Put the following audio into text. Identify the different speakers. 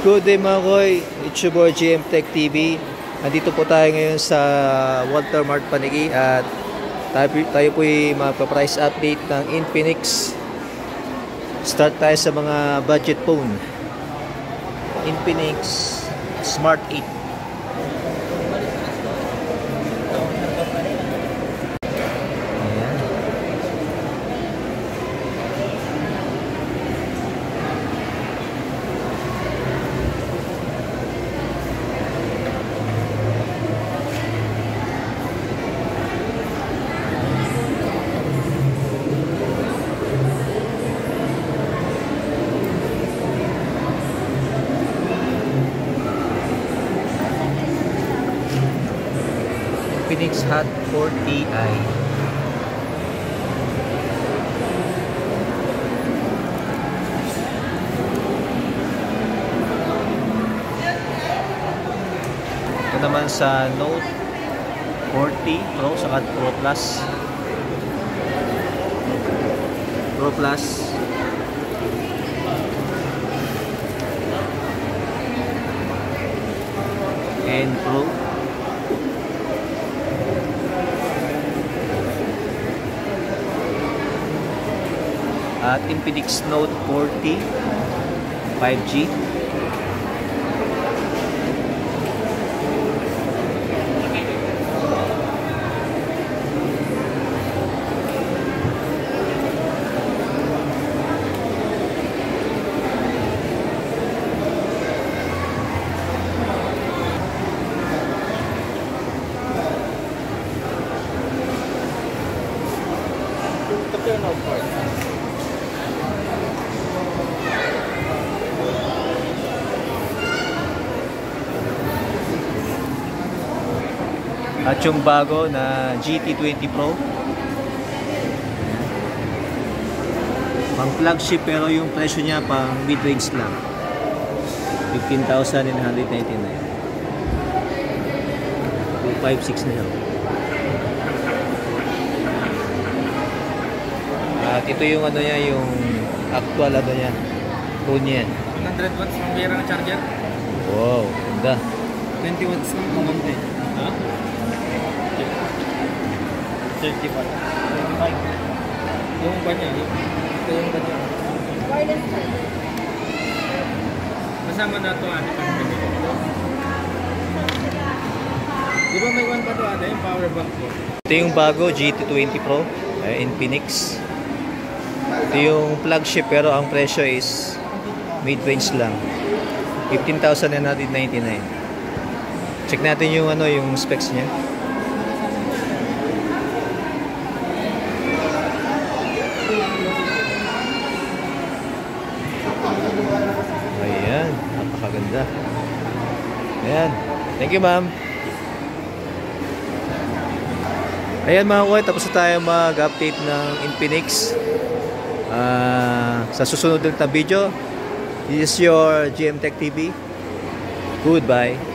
Speaker 1: Good day mga koy, it's your boy GM Tech TV. Nandito po tayo ngayon sa Walter Mart Panigi at tayo po ay magpa-price update ng Infinix. Start tayo sa mga budget phone. Infinix Smart 8. Infinix Hot 4Ti. Ito naman sa Note 40 Pro saka Pro Plus. Pro Plus. And Pro. At Infinix Note 40 5G. At yung bago na GT20 Pro. Pang flagship pero yung presyo niya pang mid-range lang. 15,999. 256 na lang. At ito yung ano niya, yung actual ano niya. Phone niya.
Speaker 2: 100 watts ng birang charger.
Speaker 1: Wow, ganda.
Speaker 2: 20 watts ng kumunti. Ha? 35. 35. Yung kanya, ito yung kanya.
Speaker 3: Wireless charger.
Speaker 2: Kasama na ito ano pang kanya. Di ba may one pa ito ano yung power bank ko?
Speaker 1: Ito yung bago GT20 Pro Infinix. Ito yung flagship pero ang presyo is mid-range lang. 15,999. Check natin yung ano yung specs niya. Ayan, napakaganda. Ayan. Thank you, ma'am. Ayan mga kuya, tapos na tayo mag-update ng Infinix. Sa susunod na video, this is your GM Tech TV. Goodbye.